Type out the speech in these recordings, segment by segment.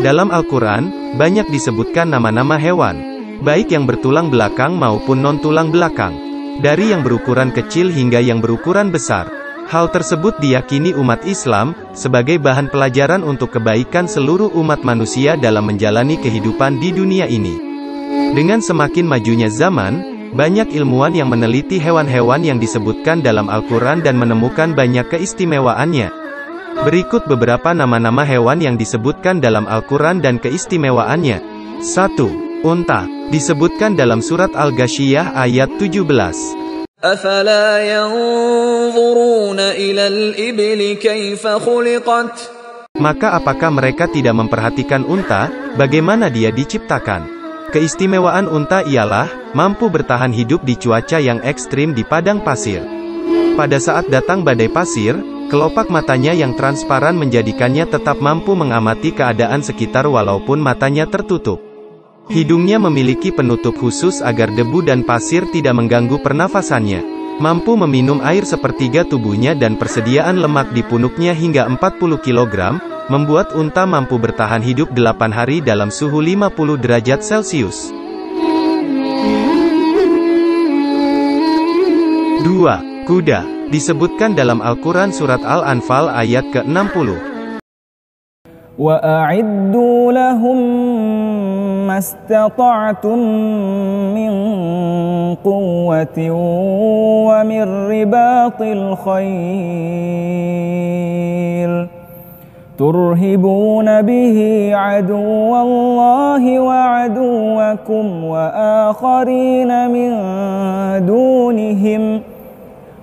Dalam Al-Quran, banyak disebutkan nama-nama hewan, baik yang bertulang belakang maupun non-tulang belakang, dari yang berukuran kecil hingga yang berukuran besar. Hal tersebut diyakini umat Islam, sebagai bahan pelajaran untuk kebaikan seluruh umat manusia dalam menjalani kehidupan di dunia ini. Dengan semakin majunya zaman, banyak ilmuwan yang meneliti hewan-hewan yang disebutkan dalam Al-Quran dan menemukan banyak keistimewaannya. Berikut beberapa nama-nama hewan yang disebutkan dalam Al-Quran dan keistimewaannya. 1. Unta, disebutkan dalam surat Al-Ghasyiyah ayat 17. أَفَلَا يَنظُرُونَ إِلَى الْإِبِلِ كَيْفَ خُلِقَتْ. Maka apakah mereka tidak memperhatikan unta, bagaimana dia diciptakan? Keistimewaan unta ialah, mampu bertahan hidup di cuaca yang ekstrim di padang pasir. Pada saat datang badai pasir, kelopak matanya yang transparan menjadikannya tetap mampu mengamati keadaan sekitar walaupun matanya tertutup. Hidungnya memiliki penutup khusus agar debu dan pasir tidak mengganggu pernafasannya. Mampu meminum air sepertiga tubuhnya dan persediaan lemak di punuknya hingga 40 kg, membuat unta mampu bertahan hidup 8 hari dalam suhu 50 derajat Celcius. 2. Kuda, disebutkan dalam Al-Quran surat Al-Anfal ayat ke-60. وَأَعِدُّوا لَهُم مَّا اسْتَطَعْتُم مِّن قُوَّةٍ وَمِن رِّبَاطِ الْخَيْلِ تُرْهِبُونَ بِهِ عَدُوَّ اللَّهِ وَعَدُوَّكُمْ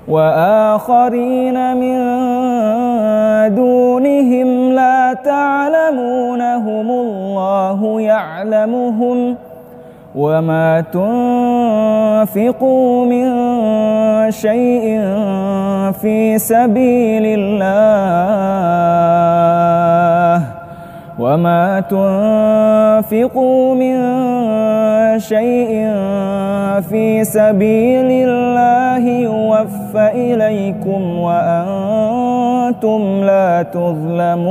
وآخرين من دونهم لا تعلمونهم الله يعلمهم وما تنفقوا من شيء في سبيل الله وما تنفقوا من شيء في سبيل الله يوفى إليكم وأنتم لا تظلمون.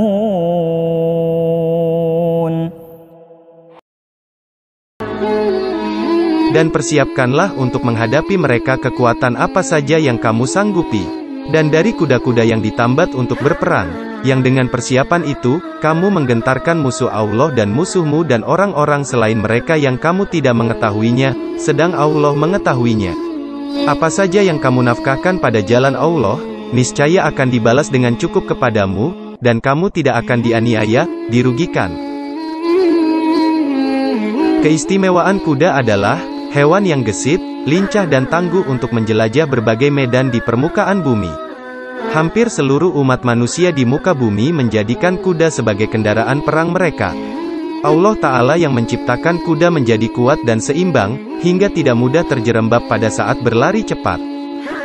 Dan persiapkanlah untuk menghadapi mereka kekuatan apa saja yang kamu sanggupi. Dan dari kuda-kuda yang ditambat untuk berperang, yang dengan persiapan itu, kamu menggentarkan musuh Allah dan musuhmu dan orang-orang selain mereka yang kamu tidak mengetahuinya, sedang Allah mengetahuinya. Apa saja yang kamu nafkahkan pada jalan Allah, niscaya akan dibalas dengan cukup kepadamu, dan kamu tidak akan dianiaya, dirugikan. Keistimewaan kuda adalah hewan yang gesit, lincah dan tangguh untuk menjelajah berbagai medan di permukaan bumi. Hampir seluruh umat manusia di muka bumi menjadikan kuda sebagai kendaraan perang mereka. Allah Ta'ala yang menciptakan kuda menjadi kuat dan seimbang, hingga tidak mudah terjerembab pada saat berlari cepat.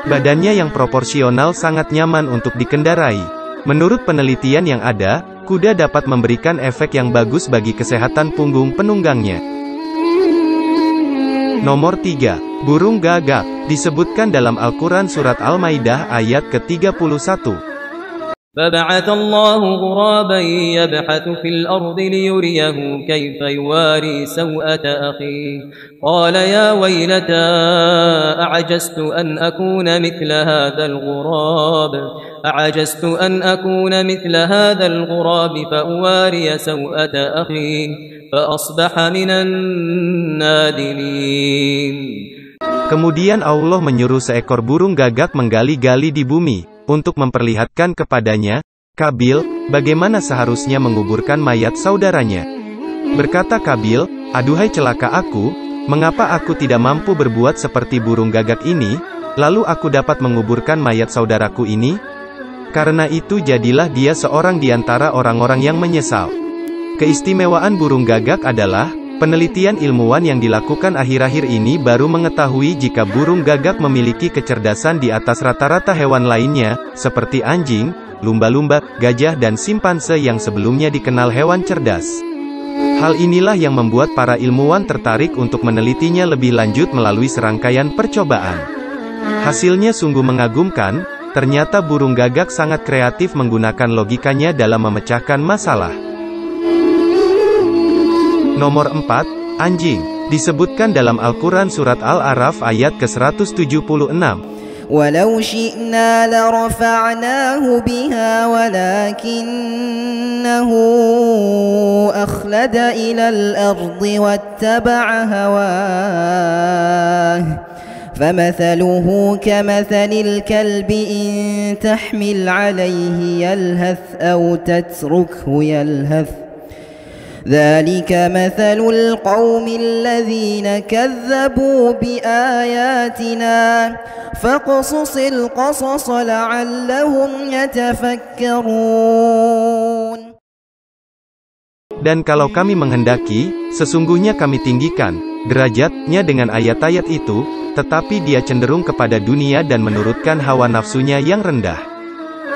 Badannya yang proporsional sangat nyaman untuk dikendarai. Menurut penelitian yang ada, kuda dapat memberikan efek yang bagus bagi kesehatan punggung penunggangnya. Nomor 3. Burung gagak, disebutkan dalam Al-Quran surat Al-Maidah ayat ke-31. فَبَعَثَ اللَّهُ غُرَابًا يَبْحَثُ فِي الْأَرْضِ لِيُرِيَهُ كَيْفَ يُوَارِي سَوْءَةَ أَخِيهِ قَالَ يَا وَيْلَتَى أَعَجَزْتُ أَنْ أَكُونَ مِثْلَ هَذَا الْغُرَابِ فَأُوَارِيَ سَوْءَةَ أَخِي فَأَصْبَحَ مِنَ النَّادِمِينَ. Kemudian Allah menyuruh seekor burung gagak menggali-gali di bumi, untuk memperlihatkan kepadanya, Kabil, bagaimana seharusnya menguburkan mayat saudaranya. Berkata Kabil, aduhai celaka aku, mengapa aku tidak mampu berbuat seperti burung gagak ini, lalu aku dapat menguburkan mayat saudaraku ini? Karena itu jadilah dia seorang di antara orang-orang yang menyesal. Keistimewaan burung gagak adalah, penelitian ilmuwan yang dilakukan akhir-akhir ini baru mengetahui jika burung gagak memiliki kecerdasan di atas rata-rata hewan lainnya, seperti anjing, lumba-lumba, gajah dan simpanse yang sebelumnya dikenal hewan cerdas. Hal inilah yang membuat para ilmuwan tertarik untuk menelitinya lebih lanjut melalui serangkaian percobaan. Hasilnya sungguh mengagumkan, ternyata burung gagak sangat kreatif menggunakan logikanya dalam memecahkan masalah. Nomor 4, anjing. Disebutkan dalam Al-Quran Surat Al-A'raf ayat ke-176. ولو شئنا لرفعناه بها ولكنه أخلد إلى الأرض واتبع هواه فمثله كمثل الكلب إن تحمل عليه يلهث أو تتركه يلهث ذلك مثل القوم الذين كذبوا بآياتنا فاقصص القصص لعلهم يتفكرون. Dan kalau kami menghendaki, sesungguhnya kami tinggikan derajatnya dengan ayat-ayat itu, tetapi dia cenderung kepada dunia dan menurutkan hawa nafsunya yang rendah.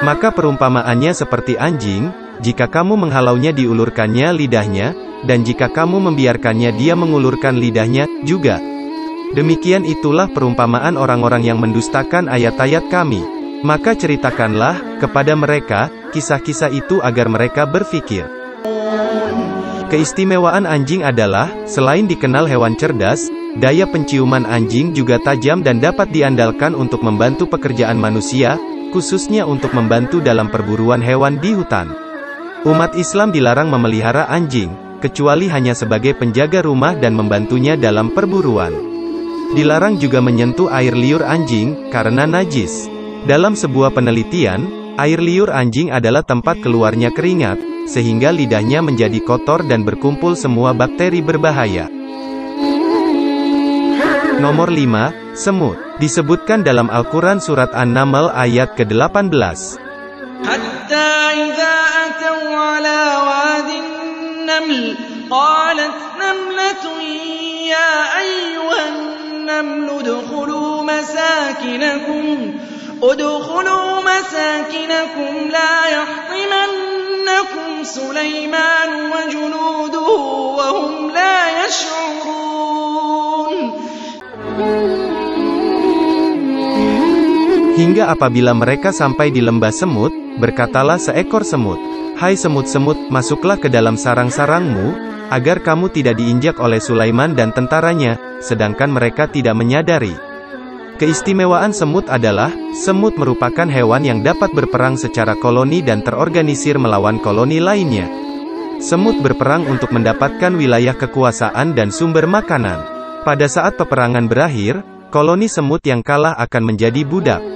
Maka perumpamaannya seperti anjing, jika kamu menghalaunya diulurkannya lidahnya, dan jika kamu membiarkannya dia mengulurkan lidahnya juga. Demikian itulah perumpamaan orang-orang yang mendustakan ayat-ayat kami. Maka ceritakanlah kepada mereka kisah-kisah itu agar mereka berfikir. Keistimewaan anjing adalah, selain dikenal hewan cerdas, daya penciuman anjing juga tajam dan dapat diandalkan untuk membantu pekerjaan manusia, khususnya untuk membantu dalam perburuan hewan di hutan. Umat Islam dilarang memelihara anjing, kecuali hanya sebagai penjaga rumah dan membantunya dalam perburuan. Dilarang juga menyentuh air liur anjing, karena najis. Dalam sebuah penelitian, air liur anjing adalah tempat keluarnya keringat, sehingga lidahnya menjadi kotor dan berkumpul semua bakteri berbahaya. Nomor 5, semut. Disebutkan dalam Al-Quran Surat An-Naml ayat ke-18. Hatta idza atau ala wadin naml, qalat namlatun ya ayyuhan naml udkhulu masakinakum la yahtimannakum Sulaiman wa junuduhu wa hum la yash'urun. Hingga apabila mereka sampai di lembah semut, berkatalah seekor semut, "Hai semut-semut, masuklah ke dalam sarang-sarangmu, agar kamu tidak diinjak oleh Sulaiman dan tentaranya," sedangkan mereka tidak menyadari. Keistimewaan semut adalah, semut merupakan hewan yang dapat berperang secara koloni dan terorganisir melawan koloni lainnya. Semut berperang untuk mendapatkan wilayah kekuasaan dan sumber makanan. Pada saat peperangan berakhir, koloni semut yang kalah akan menjadi budak.